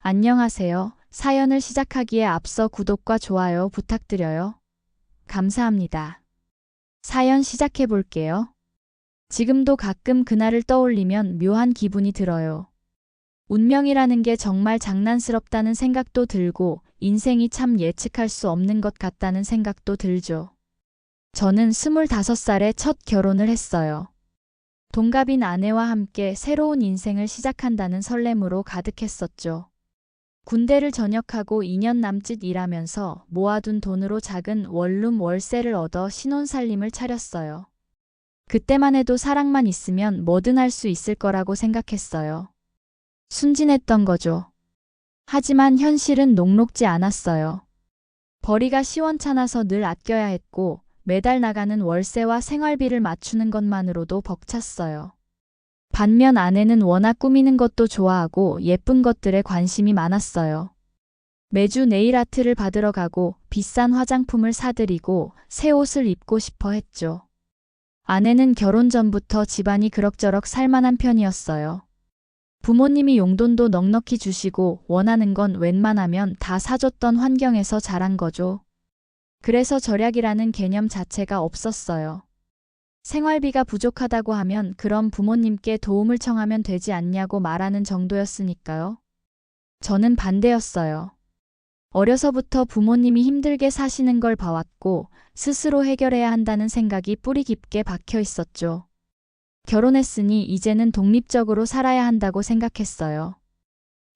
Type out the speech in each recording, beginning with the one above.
안녕하세요. 사연을 시작하기에 앞서 구독과 좋아요 부탁드려요. 감사합니다. 사연 시작해 볼게요. 지금도 가끔 그날을 떠올리면 묘한 기분이 들어요. 운명이라는 게 정말 장난스럽다는 생각도 들고 인생이 참 예측할 수 없는 것 같다는 생각도 들죠. 저는 25살에 첫 결혼을 했어요. 동갑인 아내와 함께 새로운 인생을 시작한다는 설렘으로 가득했었죠. 군대를 전역하고 2년 남짓 일하면서 모아둔 돈으로 작은 원룸 월세를 얻어 신혼살림을 차렸어요. 그때만 해도 사랑만 있으면 뭐든 할 수 있을 거라고 생각했어요. 순진했던 거죠. 하지만 현실은 녹록지 않았어요. 벌이가 시원찮아서 늘 아껴야 했고 매달 나가는 월세와 생활비를 맞추는 것만으로도 벅찼어요. 반면 아내는 워낙 꾸미는 것도 좋아하고 예쁜 것들에 관심이 많았어요. 매주 네일 아트를 받으러 가고 비싼 화장품을 사드리고 새 옷을 입고 싶어 했죠. 아내는 결혼 전부터 집안이 그럭저럭 살만한 편이었어요. 부모님이 용돈도 넉넉히 주시고 원하는 건 웬만하면 다 사줬던 환경에서 자란 거죠. 그래서 절약이라는 개념 자체가 없었어요. 생활비가 부족하다고 하면 그럼 부모님께 도움을 청하면 되지 않냐고 말하는 정도였으니까요. 저는 반대였어요. 어려서부터 부모님이 힘들게 사시는 걸 봐왔고 스스로 해결해야 한다는 생각이 뿌리 깊게 박혀 있었죠. 결혼했으니 이제는 독립적으로 살아야 한다고 생각했어요.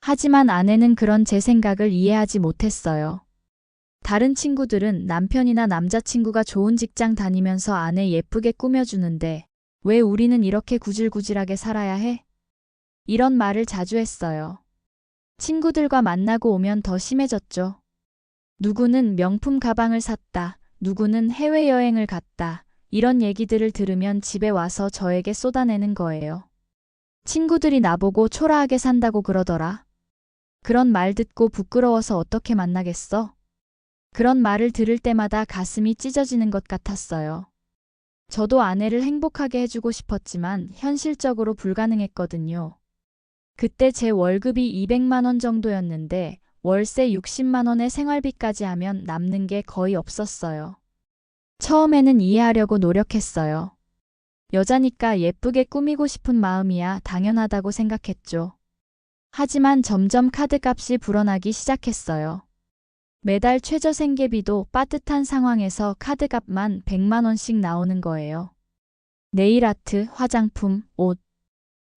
하지만 아내는 그런 제 생각을 이해하지 못했어요. 다른 친구들은 남편이나 남자친구가 좋은 직장 다니면서 아내 예쁘게 꾸며주는데 왜 우리는 이렇게 구질구질하게 살아야 해? 이런 말을 자주 했어요. 친구들과 만나고 오면 더 심해졌죠. 누구는 명품 가방을 샀다. 누구는 해외여행을 갔다. 이런 얘기들을 들으면 집에 와서 저에게 쏟아내는 거예요. 친구들이 나보고 초라하게 산다고 그러더라. 그런 말 듣고 부끄러워서 어떻게 만나겠어? 그런 말을 들을 때마다 가슴이 찢어지는 것 같았어요. 저도 아내를 행복하게 해주고 싶었지만 현실적으로 불가능했거든요. 그때 제 월급이 200만 원 정도였는데 월세 60만 원의 생활비까지 하면 남는 게 거의 없었어요. 처음에는 이해하려고 노력했어요. 여자니까 예쁘게 꾸미고 싶은 마음이야 당연하다고 생각했죠. 하지만 점점 카드값이 불어나기 시작했어요. 매달 최저 생계비도 빠듯한 상황에서 카드값만 100만 원씩 나오는 거예요. 네일 아트, 화장품, 옷.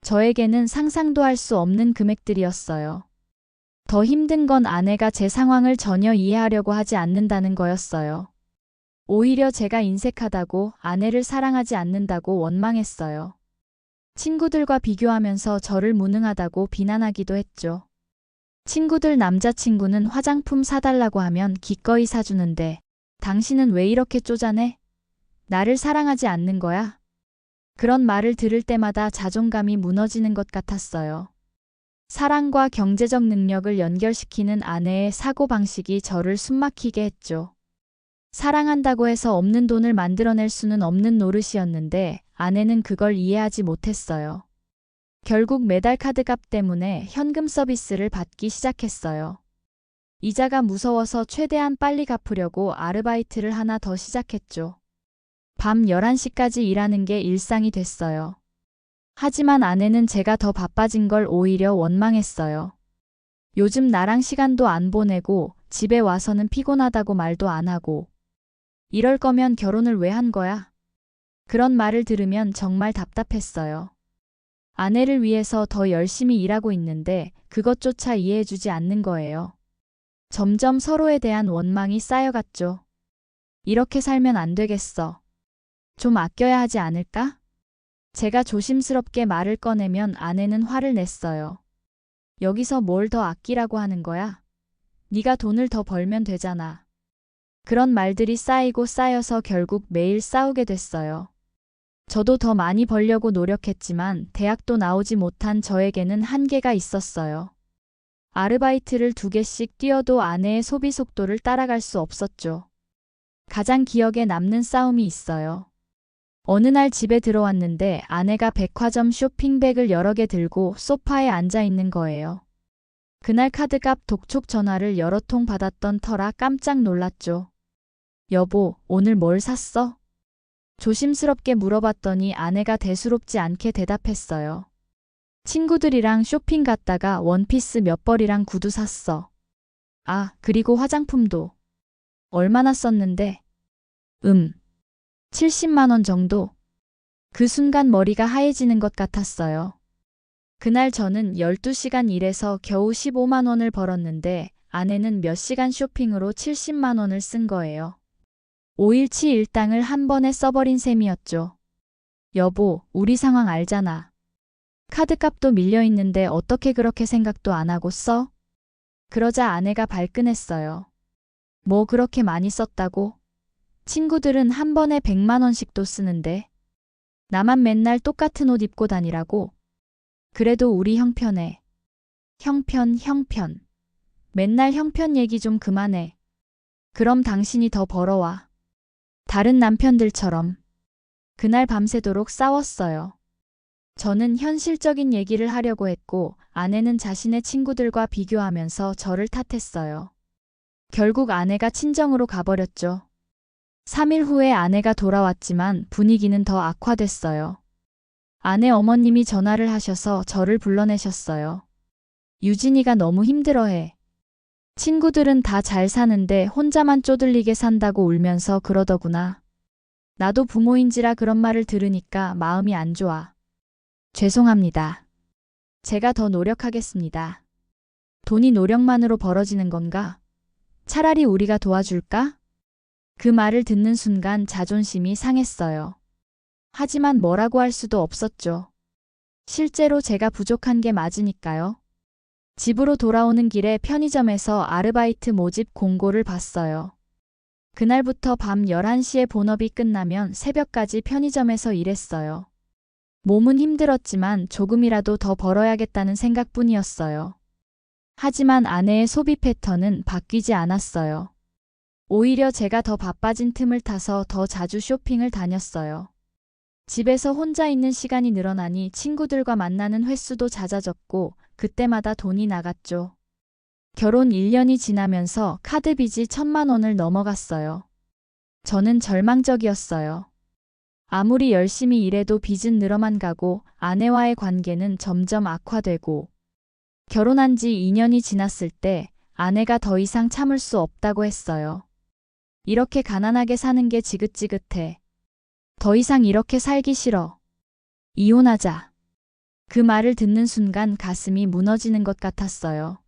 저에게는 상상도 할 수 없는 금액들이었어요. 더 힘든 건 아내가 제 상황을 전혀 이해하려고 하지 않는다는 거였어요. 오히려 제가 인색하다고 아내를 사랑하지 않는다고 원망했어요. 친구들과 비교하면서 저를 무능하다고 비난하기도 했죠. 친구들 남자친구는 화장품 사달라고 하면 기꺼이 사주는데 당신은 왜 이렇게 쪼잔해? 나를 사랑하지 않는 거야? 그런 말을 들을 때마다 자존감이 무너지는 것 같았어요. 사랑과 경제적 능력을 연결시키는 아내의 사고방식이 저를 숨막히게 했죠. 사랑한다고 해서 없는 돈을 만들어낼 수는 없는 노릇이었는데 아내는 그걸 이해하지 못했어요. 결국 매달 카드값 때문에 현금 서비스를 받기 시작했어요. 이자가 무서워서 최대한 빨리 갚으려고 아르바이트를 하나 더 시작했죠. 밤 11시까지 일하는 게 일상이 됐어요. 하지만 아내는 제가 더 바빠진 걸 오히려 원망했어요. 요즘 나랑 시간도 안 보내고 집에 와서는 피곤하다고 말도 안 하고 이럴 거면 결혼을 왜 한 거야? 그런 말을 들으면 정말 답답했어요. 아내를 위해서 더 열심히 일하고 있는데 그것조차 이해해주지 않는 거예요. 점점 서로에 대한 원망이 쌓여갔죠. 이렇게 살면 안 되겠어. 좀 아껴야 하지 않을까? 제가 조심스럽게 말을 꺼내면 아내는 화를 냈어요. 여기서 뭘 더 아끼라고 하는 거야? 네가 돈을 더 벌면 되잖아. 그런 말들이 쌓이고 쌓여서 결국 매일 싸우게 됐어요. 저도 더 많이 벌려고 노력했지만 대학도 나오지 못한 저에게는 한계가 있었어요. 아르바이트를 2개씩 뛰어도 아내의 소비 속도를 따라갈 수 없었죠. 가장 기억에 남는 싸움이 있어요. 어느 날 집에 들어왔는데 아내가 백화점 쇼핑백을 여러 개 들고 소파에 앉아 있는 거예요. 그날 카드값 독촉 전화를 여러 통 받았던 터라 깜짝 놀랐죠. 여보, 오늘 뭘 샀어? 조심스럽게 물어봤더니 아내가 대수롭지 않게 대답했어요. 친구들이랑 쇼핑 갔다가 원피스 몇 벌이랑 구두 샀어. 아, 그리고 화장품도. 얼마나 썼는데? 70만 원 정도. 그 순간 머리가 하얘지는 것 같았어요. 그날 저는 12시간 일해서 겨우 15만 원을 벌었는데 아내는 몇 시간 쇼핑으로 70만 원을 쓴 거예요. 5일치 일당을 한 번에 써버린 셈이었죠. 여보, 우리 상황 알잖아. 카드값도 밀려있는데 어떻게 그렇게 생각도 안 하고 써? 그러자 아내가 발끈했어요. 뭐 그렇게 많이 썼다고? 친구들은 한 번에 100만 원씩도 쓰는데. 나만 맨날 똑같은 옷 입고 다니라고? 그래도 우리 형편에. 형편. 맨날 형편 얘기 좀 그만해. 그럼 당신이 더 벌어와. 다른 남편들처럼. 그날 밤새도록 싸웠어요. 저는 현실적인 얘기를 하려고 했고 아내는 자신의 친구들과 비교하면서 저를 탓했어요. 결국 아내가 친정으로 가버렸죠. 3일 후에 아내가 돌아왔지만 분위기는 더 악화됐어요. 아내 어머님이 전화를 하셔서 저를 불러내셨어요. 유진이가 너무 힘들어해. 친구들은 다 잘 사는데 혼자만 쪼들리게 산다고 울면서 그러더구나. 나도 부모인지라 그런 말을 들으니까 마음이 안 좋아. 죄송합니다. 제가 더 노력하겠습니다. 돈이 노력만으로 벌어지는 건가? 차라리 우리가 도와줄까? 그 말을 듣는 순간 자존심이 상했어요. 하지만 뭐라고 할 수도 없었죠. 실제로 제가 부족한 게 맞으니까요. 집으로 돌아오는 길에 편의점에서 아르바이트 모집 공고를 봤어요. 그날부터 밤 11시에 본업이 끝나면 새벽까지 편의점에서 일했어요. 몸은 힘들었지만 조금이라도 더 벌어야겠다는 생각뿐이었어요. 하지만 아내의 소비 패턴은 바뀌지 않았어요. 오히려 제가 더 바빠진 틈을 타서 더 자주 쇼핑을 다녔어요. 집에서 혼자 있는 시간이 늘어나니 친구들과 만나는 횟수도 잦아졌고 그때마다 돈이 나갔죠. 결혼 1년이 지나면서 카드 빚이 1,000만 원을 넘어갔어요. 저는 절망적이었어요. 아무리 열심히 일해도 빚은 늘어만 가고 아내와의 관계는 점점 악화되고 결혼한 지 2년이 지났을 때 아내가 더 이상 참을 수 없다고 했어요. 이렇게 가난하게 사는 게 지긋지긋해. 더 이상 이렇게 살기 싫어. 이혼하자. 그 말을 듣는 순간 가슴이 무너지는 것 같았어요.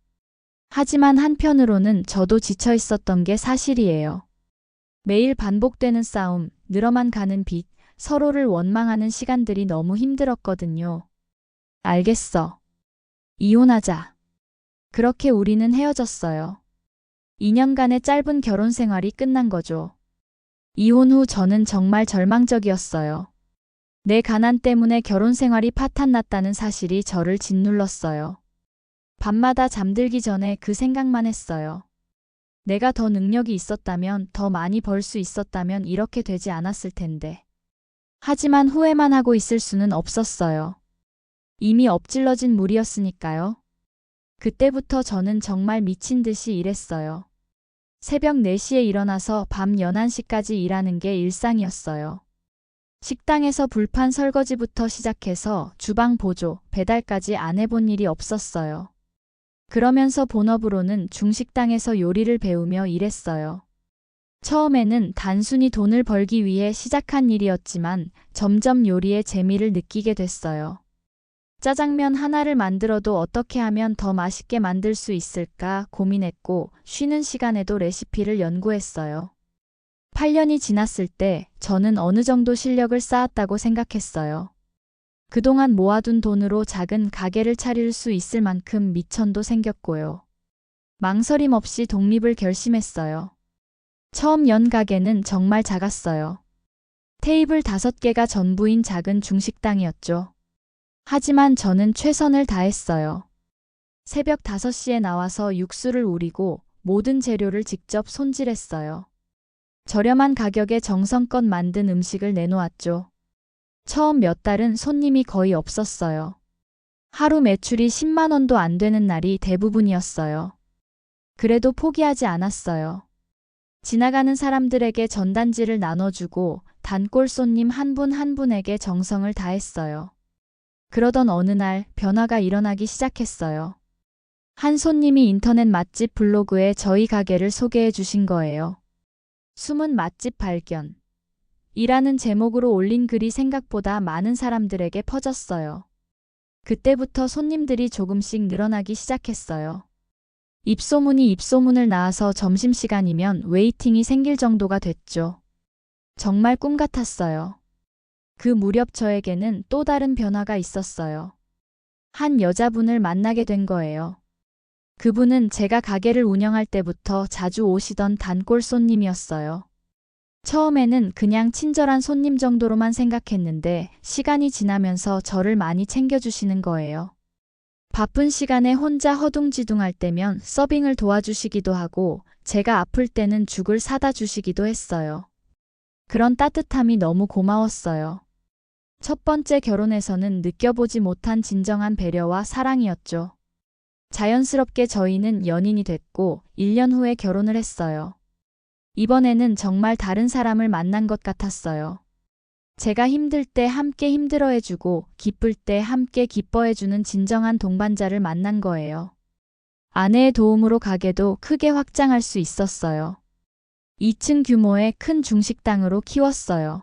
하지만 한편으로는 저도 지쳐 있었던 게 사실이에요. 매일 반복되는 싸움, 늘어만 가는 빚, 서로를 원망하는 시간들이 너무 힘들었거든요. 알겠어. 이혼하자. 그렇게 우리는 헤어졌어요. 2년간의 짧은 결혼 생활이 끝난 거죠. 이혼 후 저는 정말 절망적이었어요. 내 가난 때문에 결혼 생활이 파탄났다는 사실이 저를 짓눌렀어요. 밤마다 잠들기 전에 그 생각만 했어요. 내가 더 능력이 있었다면, 더 많이 벌 수 있었다면 이렇게 되지 않았을 텐데. 하지만 후회만 하고 있을 수는 없었어요. 이미 엎질러진 물이었으니까요. 그때부터 저는 정말 미친 듯이 일했어요. 새벽 4시에 일어나서 밤 11시까지 일하는 게 일상이었어요. 식당에서 불판 설거지부터 시작해서 주방 보조, 배달까지 안 해본 일이 없었어요. 그러면서 본업으로는 중식당에서 요리를 배우며 일했어요. 처음에는 단순히 돈을 벌기 위해 시작한 일이었지만 점점 요리의 재미를 느끼게 됐어요. 짜장면 하나를 만들어도 어떻게 하면 더 맛있게 만들 수 있을까 고민했고 쉬는 시간에도 레시피를 연구했어요. 8년이 지났을 때 저는 어느 정도 실력을 쌓았다고 생각했어요. 그동안 모아둔 돈으로 작은 가게를 차릴 수 있을 만큼 미천도 생겼고요. 망설임 없이 독립을 결심했어요. 처음 연 가게는 정말 작았어요. 테이블 5개가 전부인 작은 중식당이었죠. 하지만 저는 최선을 다했어요. 새벽 5시에 나와서 육수를 우리고 모든 재료를 직접 손질했어요. 저렴한 가격에 정성껏 만든 음식을 내놓았죠. 처음 몇 달은 손님이 거의 없었어요. 하루 매출이 10만 원도 안 되는 날이 대부분이었어요. 그래도 포기하지 않았어요. 지나가는 사람들에게 전단지를 나눠주고 단골 손님 한 분 한 분에게 정성을 다했어요. 그러던 어느 날 변화가 일어나기 시작했어요. 한 손님이 인터넷 맛집 블로그에 저희 가게를 소개해 주신 거예요. 숨은 맛집 발견. 이라는 제목으로 올린 글이 생각보다 많은 사람들에게 퍼졌어요. 그때부터 손님들이 조금씩 늘어나기 시작했어요. 입소문이 입소문을 낳아서 점심시간이면 웨이팅이 생길 정도가 됐죠. 정말 꿈 같았어요. 그 무렵 저에게는 또 다른 변화가 있었어요. 한 여자분을 만나게 된 거예요. 그분은 제가 가게를 운영할 때부터 자주 오시던 단골 손님이었어요. 처음에는 그냥 친절한 손님 정도로만 생각했는데 시간이 지나면서 저를 많이 챙겨주시는 거예요. 바쁜 시간에 혼자 허둥지둥할 때면 서빙을 도와주시기도 하고 제가 아플 때는 죽을 사다 주시기도 했어요. 그런 따뜻함이 너무 고마웠어요. 첫 번째 결혼에서는 느껴보지 못한 진정한 배려와 사랑이었죠. 자연스럽게 저희는 연인이 됐고 1년 후에 결혼을 했어요. 이번에는 정말 다른 사람을 만난 것 같았어요. 제가 힘들 때 함께 힘들어해주고 기쁠 때 함께 기뻐해주는 진정한 동반자를 만난 거예요. 아내의 도움으로 가게도 크게 확장할 수 있었어요. 2층 규모의 큰 중식당으로 키웠어요.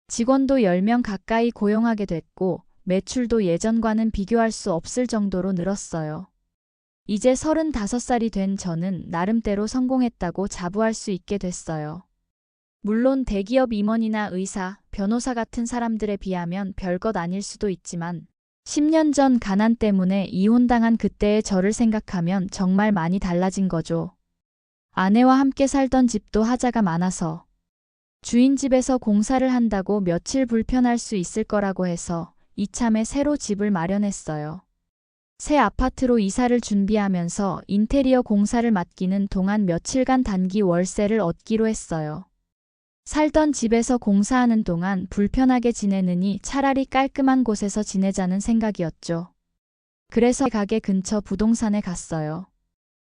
직원도 10명 가까이 고용하게 됐고 매출도 예전과는 비교할 수 없을 정도로 늘었어요. 이제 35살이 된 저는 나름대로 성공했다고 자부할 수 있게 됐어요. 물론 대기업 임원이나 의사, 변호사 같은 사람들에 비하면 별것 아닐 수도 있지만 10년 전 가난 때문에 이혼당한 그때의 저를 생각하면 정말 많이 달라진 거죠. 아내와 함께 살던 집도 하자가 많아서 주인 집에서 공사를 한다고 며칠 불편할 수 있을 거라고 해서 이참에 새로 집을 마련했어요. 새 아파트로 이사를 준비하면서 인테리어 공사를 맡기는 동안 며칠간 단기 월세를 얻기로 했어요. 살던 집에서 공사하는 동안 불편하게 지내느니 차라리 깔끔한 곳에서 지내자는 생각이었죠. 그래서 가게 근처 부동산에 갔어요.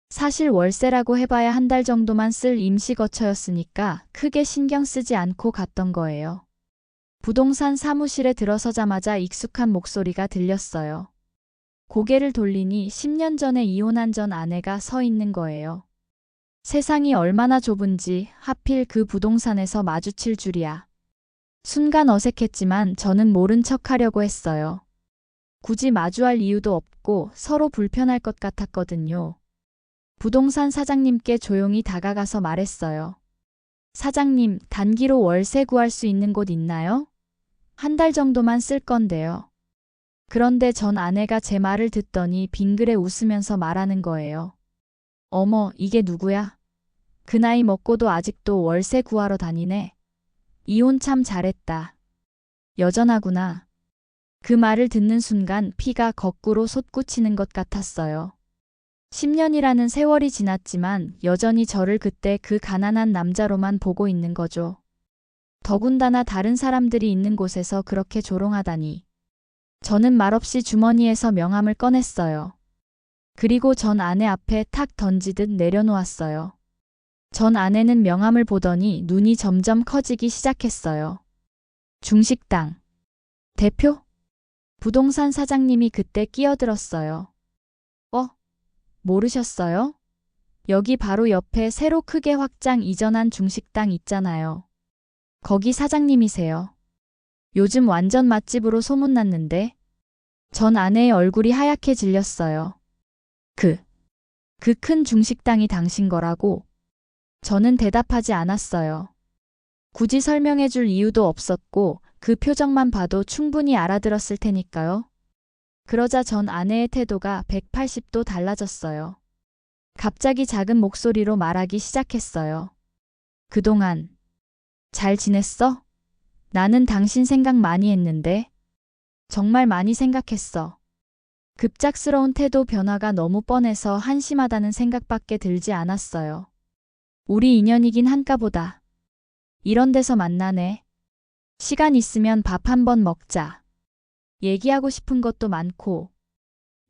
사실 월세라고 해봐야 한 달 정도만 쓸 임시거처였으니까 크게 신경 쓰지 않고 갔던 거예요. 부동산 사무실에 들어서자마자 익숙한 목소리가 들렸어요. 고개를 돌리니 10년 전에 이혼한 전 아내가 서 있는 거예요. 세상이 얼마나 좁은지 하필 그 부동산에서 마주칠 줄이야. 순간 어색했지만 저는 모른 척 하려고 했어요. 굳이 마주할 이유도 없고 서로 불편할 것 같았거든요. 부동산 사장님께 조용히 다가가서 말했어요. 사장님, 단기로 월세 구할 수 있는 곳 있나요? 한 달 정도만 쓸 건데요. 그런데 전 아내가 제 말을 듣더니 빙그레 웃으면서 말하는 거예요. 어머, 이게 누구야? 그 나이 먹고도 아직도 월세 구하러 다니네. 이혼 참 잘했다. 여전하구나. 그 말을 듣는 순간 피가 거꾸로 솟구치는 것 같았어요. 10년이라는 세월이 지났지만 여전히 저를 그때 그 가난한 남자로만 보고 있는 거죠. 더군다나 다른 사람들이 있는 곳에서 그렇게 조롱하다니. 저는 말없이 주머니에서 명함을 꺼냈어요. 그리고 전 아내 앞에 탁 던지듯 내려놓았어요. 전 아내는 명함을 보더니 눈이 점점 커지기 시작했어요. 중식당. 대표? 부동산 사장님이 그때 끼어들었어요. 모르셨어요? 여기 바로 옆에 새로 크게 확장 이전한 중식당 있잖아요. 거기 사장님이세요. 요즘 완전 맛집으로 소문났는데. 전 아내의 얼굴이 하얗게 질렸어요. 그 큰 중식당이 당신 거라고? 저는 대답하지 않았어요. 굳이 설명해 줄 이유도 없었고 그 표정만 봐도 충분히 알아들었을 테니까요. 그러자 전 아내의 태도가 180도 달라졌어요. 갑자기 작은 목소리로 말하기 시작했어요. 그동안 잘 지냈어? 나는 당신 생각 많이 했는데. 정말 많이 생각했어. 급작스러운 태도 변화가 너무 뻔해서 한심하다는 생각밖에 들지 않았어요. 우리 인연이긴 한가 보다. 이런 데서 만나네. 시간 있으면 밥 한번 먹자. 얘기하고 싶은 것도 많고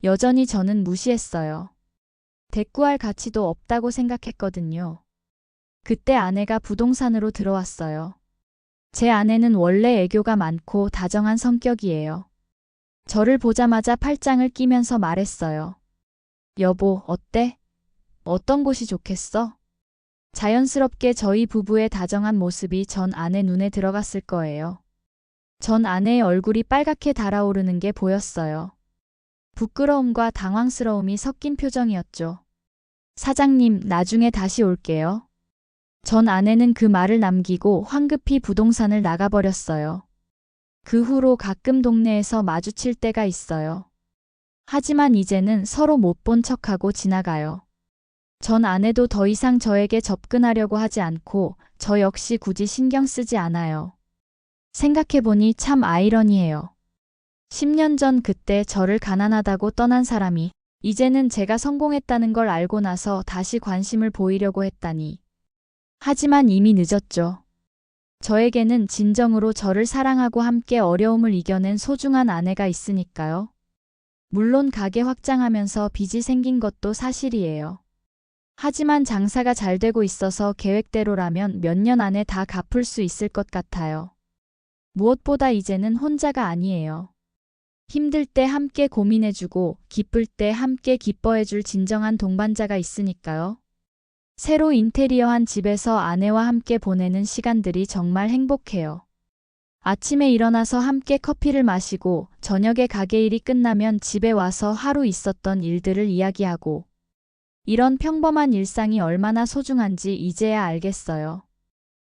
여전히 저는 무시했어요. 대꾸할 가치도 없다고 생각했거든요. 그때 아내가 부동산으로 들어왔어요. 제 아내는 원래 애교가 많고 다정한 성격이에요. 저를 보자마자 팔짱을 끼면서 말했어요. 여보, 어때? 어떤 곳이 좋겠어? 자연스럽게 저희 부부의 다정한 모습이 전 아내 눈에 들어갔을 거예요. 전 아내의 얼굴이 빨갛게 달아오르는 게 보였어요. 부끄러움과 당황스러움이 섞인 표정이었죠. 사장님, 나중에 다시 올게요. 전 아내는 그 말을 남기고 황급히 부동산을 나가버렸어요. 그 후로 가끔 동네에서 마주칠 때가 있어요. 하지만 이제는 서로 못 본 척하고 지나가요. 전 아내도 더 이상 저에게 접근하려고 하지 않고 저 역시 굳이 신경 쓰지 않아요. 생각해보니 참 아이러니해요. 10년 전 그때 저를 가난하다고 떠난 사람이 이제는 제가 성공했다는 걸 알고 나서 다시 관심을 보이려고 했다니. 하지만 이미 늦었죠. 저에게는 진정으로 저를 사랑하고 함께 어려움을 이겨낸 소중한 아내가 있으니까요. 물론 가게 확장하면서 빚이 생긴 것도 사실이에요. 하지만 장사가 잘 되고 있어서 계획대로라면 몇 년 안에 다 갚을 수 있을 것 같아요. 무엇보다 이제는 혼자가 아니에요. 힘들 때 함께 고민해주고 기쁠 때 함께 기뻐해줄 진정한 동반자가 있으니까요. 새로 인테리어한 집에서 아내와 함께 보내는 시간들이 정말 행복해요. 아침에 일어나서 함께 커피를 마시고 저녁에 가게 일이 끝나면 집에 와서 하루 있었던 일들을 이야기하고 이런 평범한 일상이 얼마나 소중한지 이제야 알겠어요.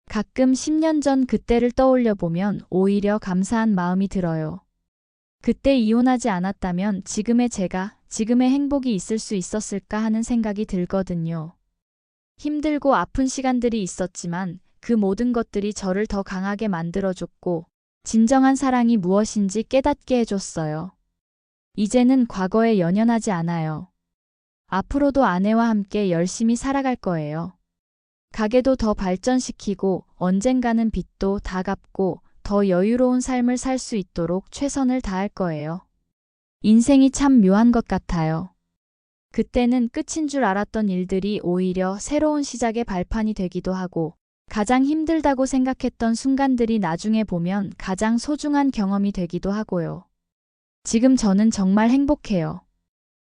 가끔 10년 전 그때를 떠올려 보면 오히려 감사한 마음이 들어요. 그때 이혼하지 않았다면 지금의 제가, 지금의 행복이 있을 수 있었을까 하는 생각이 들거든요. 힘들고 아픈 시간들이 있었지만 그 모든 것들이 저를 더 강하게 만들어줬고 진정한 사랑이 무엇인지 깨닫게 해줬어요. 이제는 과거에 연연하지 않아요. 앞으로도 아내와 함께 열심히 살아갈 거예요. 가게도 더 발전시키고 언젠가는 빚도 다 갚고 더 여유로운 삶을 살 수 있도록 최선을 다할 거예요. 인생이 참 묘한 것 같아요. 그때는 끝인 줄 알았던 일들이 오히려 새로운 시작의 발판이 되기도 하고 가장 힘들다고 생각했던 순간들이 나중에 보면 가장 소중한 경험이 되기도 하고요. 지금 저는 정말 행복해요.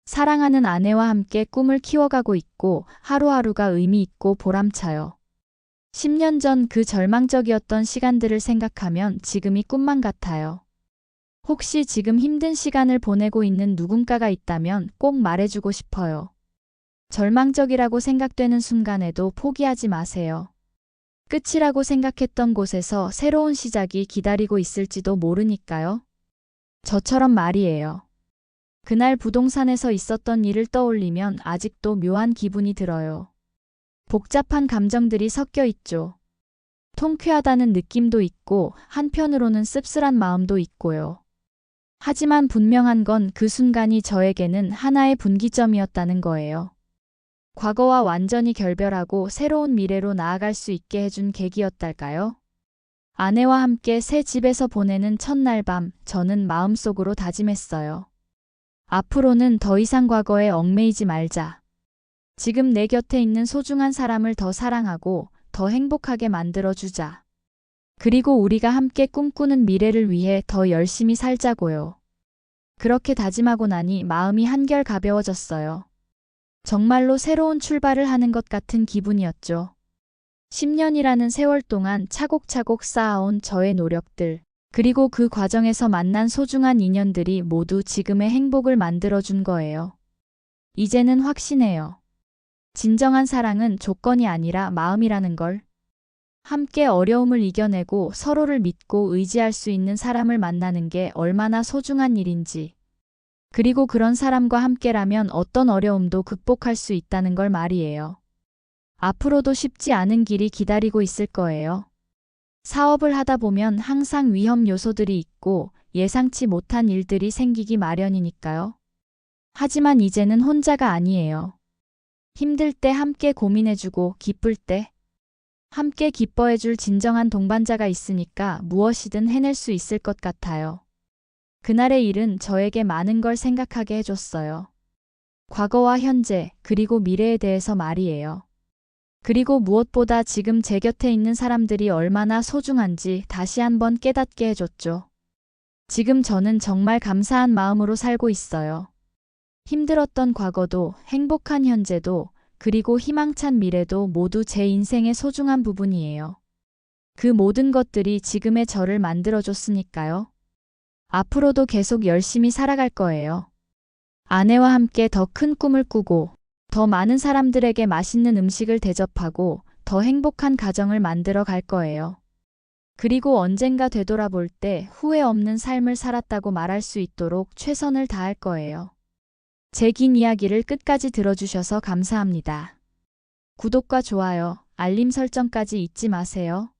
사랑하는 아내와 함께 꿈을 키워가고 있고 하루하루가 의미 있고 보람차요. 10년 전 그 절망적이었던 시간들을 생각하면 지금이 꿈만 같아요. 혹시 지금 힘든 시간을 보내고 있는 누군가가 있다면 꼭 말해주고 싶어요. 절망적이라고 생각되는 순간에도 포기하지 마세요. 끝이라고 생각했던 곳에서 새로운 시작이 기다리고 있을지도 모르니까요. 저처럼 말이에요. 그날 부동산에서 있었던 일을 떠올리면 아직도 묘한 기분이 들어요. 복잡한 감정들이 섞여 있죠. 통쾌하다는 느낌도 있고 한편으로는 씁쓸한 마음도 있고요. 하지만 분명한 건 그 순간이 저에게는 하나의 분기점이었다는 거예요. 과거와 완전히 결별하고 새로운 미래로 나아갈 수 있게 해준 계기였달까요? 아내와 함께 새 집에서 보내는 첫날 밤, 저는 마음속으로 다짐했어요. 앞으로는 더 이상 과거에 얽매이지 말자. 지금 내 곁에 있는 소중한 사람을 더 사랑하고 더 행복하게 만들어주자. 그리고 우리가 함께 꿈꾸는 미래를 위해 더 열심히 살자고요. 그렇게 다짐하고 나니 마음이 한결 가벼워졌어요. 정말로 새로운 출발을 하는 것 같은 기분이었죠. 10년이라는 세월 동안 차곡차곡 쌓아온 저의 노력들, 그리고 그 과정에서 만난 소중한 인연들이 모두 지금의 행복을 만들어준 거예요. 이제는 확신해요. 진정한 사랑은 조건이 아니라 마음이라는 걸. 함께 어려움을 이겨내고 서로를 믿고 의지할 수 있는 사람을 만나는 게 얼마나 소중한 일인지. 그리고 그런 사람과 함께라면 어떤 어려움도 극복할 수 있다는 걸 말이에요. 앞으로도 쉽지 않은 길이 기다리고 있을 거예요. 사업을 하다 보면 항상 위험 요소들이 있고 예상치 못한 일들이 생기기 마련이니까요. 하지만 이제는 혼자가 아니에요. 힘들 때 함께 고민해주고 기쁠 때 함께 기뻐해줄 진정한 동반자가 있으니까 무엇이든 해낼 수 있을 것 같아요. 그날의 일은 저에게 많은 걸 생각하게 해줬어요. 과거와 현재, 그리고 미래에 대해서 말이에요. 그리고 무엇보다 지금 제 곁에 있는 사람들이 얼마나 소중한지 다시 한번 깨닫게 해줬죠. 지금 저는 정말 감사한 마음으로 살고 있어요. 힘들었던 과거도, 행복한 현재도, 그리고 희망찬 미래도 모두 제 인생의 소중한 부분이에요. 그 모든 것들이 지금의 저를 만들어줬으니까요. 앞으로도 계속 열심히 살아갈 거예요. 아내와 함께 더 큰 꿈을 꾸고, 더 많은 사람들에게 맛있는 음식을 대접하고, 더 행복한 가정을 만들어 갈 거예요. 그리고 언젠가 되돌아볼 때 후회 없는 삶을 살았다고 말할 수 있도록 최선을 다할 거예요. 제 긴 이야기를 끝까지 들어주셔서 감사합니다. 구독과 좋아요, 알림 설정까지 잊지 마세요.